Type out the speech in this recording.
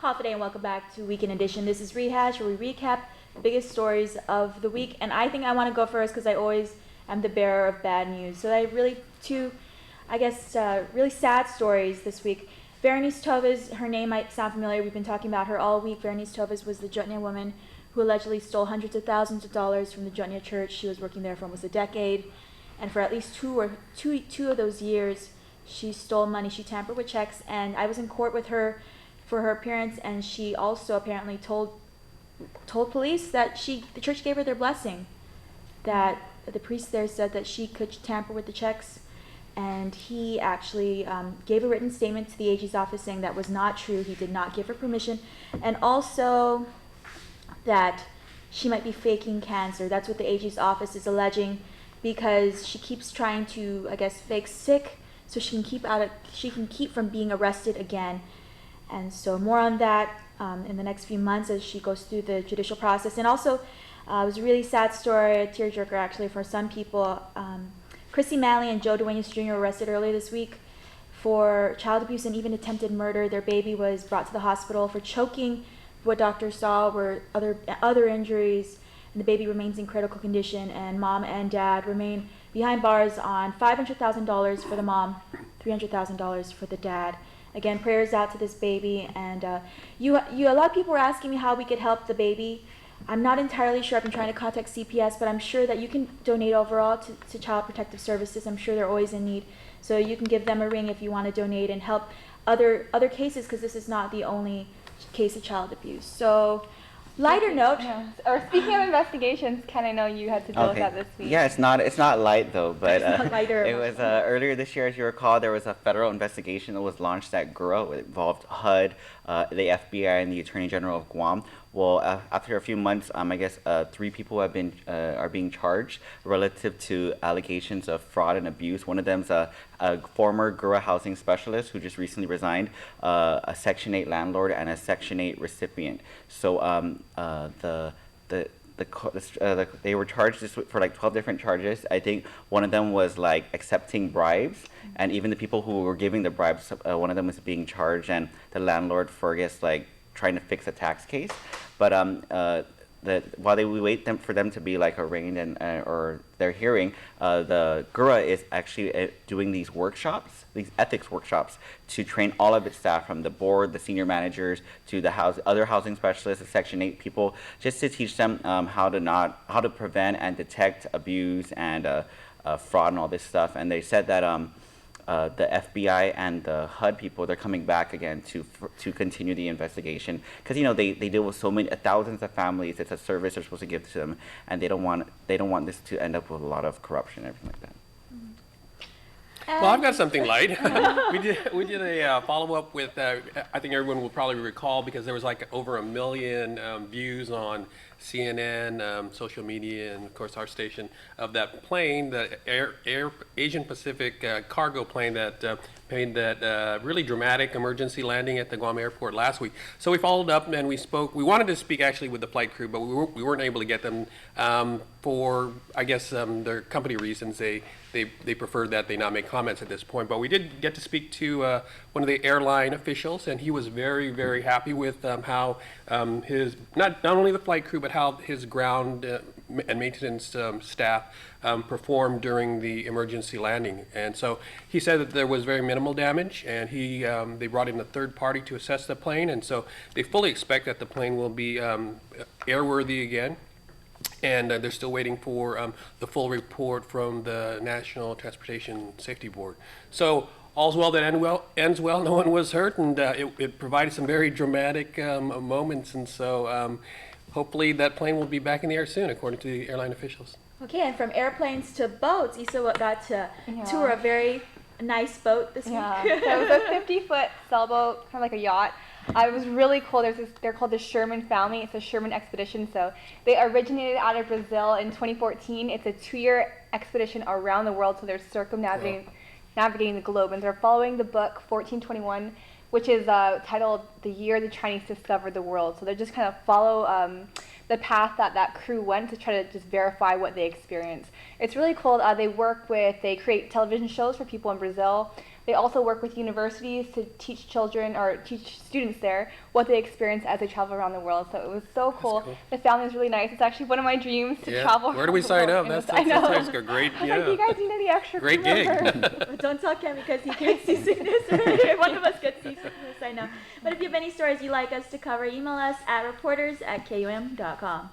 Holiday and welcome back to Weekend Edition. This is Rehash, where we recap the biggest stories of the week. And I think I want to go first because I always am the bearer of bad news. So I have really two, really sad stories this week. Berenice Tovas, her name might sound familiar. We've been talking about her all week. Berenice Tovas was the Jutnia woman who allegedly stole hundreds of thousands of dollars from the Jutnia church. She was working there for almost a decade. And for at least two of those years, she stole money. She tampered with checks. And I was in court with her for her appearance, and she also apparently told police that the church gave her their blessing, that the priest there said that she could tamper with the checks, and he actually gave a written statement to the AG's office saying that was not true. He did not give her permission, and also that she might be faking cancer. That's what the AG's office is alleging, because she keeps trying to, I guess, fake sick so she can keep from being arrested again. And so more on that in the next few months as she goes through the judicial process. And also, it was a really sad story, a tearjerker actually for some people. Chrissy Manley and Joe Duenas Jr. were arrested earlier this week for child abuse and even attempted murder. Their baby was brought to the hospital for choking. What doctors saw were other injuries, and the baby remains in critical condition. And mom and dad remain behind bars on $500,000 for the mom, $300,000 for the dad. Again, prayers out to this baby, and a lot of people were asking me how we could help the baby. I'm not entirely sure. I've been trying to contact CPS, but I'm sure that you can donate overall to Child Protective Services. I'm sure they're always in need, so you can give them a ring if you want to donate and help other cases, because this is not the only case of child abuse. So, lighter note. Yeah. Or speaking of investigations, Ken, I know you had to deal with that this week. Yeah, it's not light though, but Lighter. it was earlier this year, as you recall, there was a federal investigation that was launched at GURA. It involved HUD, the FBI, and the Attorney General of Guam. Well, after a few months, I guess 3 people are being charged relative to allegations of fraud and abuse. One of them's a former GURA housing specialist who just recently resigned, a Section 8 landlord, and a Section 8 recipient. So they were charged for like 12 different charges. I think one of them was like accepting bribes, and even the people who were giving the bribes, one of them was being charged, and the landlord for, I guess, like trying to fix a tax case. But while we wait for them to be like arraigned and or their hearing, the GURA is actually doing these ethics workshops, to train all of its staff, from the board, the senior managers, to the other housing specialists, the Section 8 people, just to teach them how to prevent and detect abuse and fraud and all this stuff. And they said that the FBI and the HUD people, they're coming back again to continue the investigation, because they deal with so many thousands of families. It's a service they're supposed to give to them, and they don't want this to end up with a lot of corruption and everything like that. Well, I've got something light. we did a follow-up with, I think everyone will probably recall, because there was like over 1 million views on CNN, social media, and of course our station, of that plane, the Asian Pacific cargo plane that made that really dramatic emergency landing at the Guam airport last week. So we followed up and we spoke. We wanted to speak actually with the flight crew, but we weren't able to get them for, I guess, their company reasons. They preferred that they not make comments at this point. But we did get to speak to one of the airline officials, and he was very, very happy with how his, not only the flight crew, but how his ground and maintenance staff performed during the emergency landing. And so he said that there was very minimal damage, and they brought in a third party to assess the plane, and so they fully expect that the plane will be airworthy again. And they're still waiting for the full report from the National Transportation Safety Board. So all's well that ends well. No one was hurt, and it provided some very dramatic moments. And so hopefully that plane will be back in the air soon, according to the airline officials. Okay, and from airplanes to boats, Issa got to tour a very nice boat this week. So it was a 50-foot sailboat, kind of like a yacht. It was really cool. They're called the Sherman family. It's a Sherman expedition. So they originated out of Brazil in 2014. It's a 2-year expedition around the world. So they're navigating the globe, and they're following the book 1421, which is titled "The Year the Chinese Discovered the World." So they just kind of follow the path that crew went to try to just verify what they experienced. It's really cool. They create television shows for people in Brazil. They also work with universities to teach children or teach students there what they experience as they travel around the world. So it was so cool. cool. The family was really nice. It's actually one of my dreams to Yeah. travel. Where do we around the sign world. up? And That's I know. that's a great, I was like, you guys need any extra Great crew gig. members? But don't tell Ken because he gets seasickness. Or one of us gets seasickness, I know. But if you have any stories you'd like us to cover, email us at reporters@KUAM.com.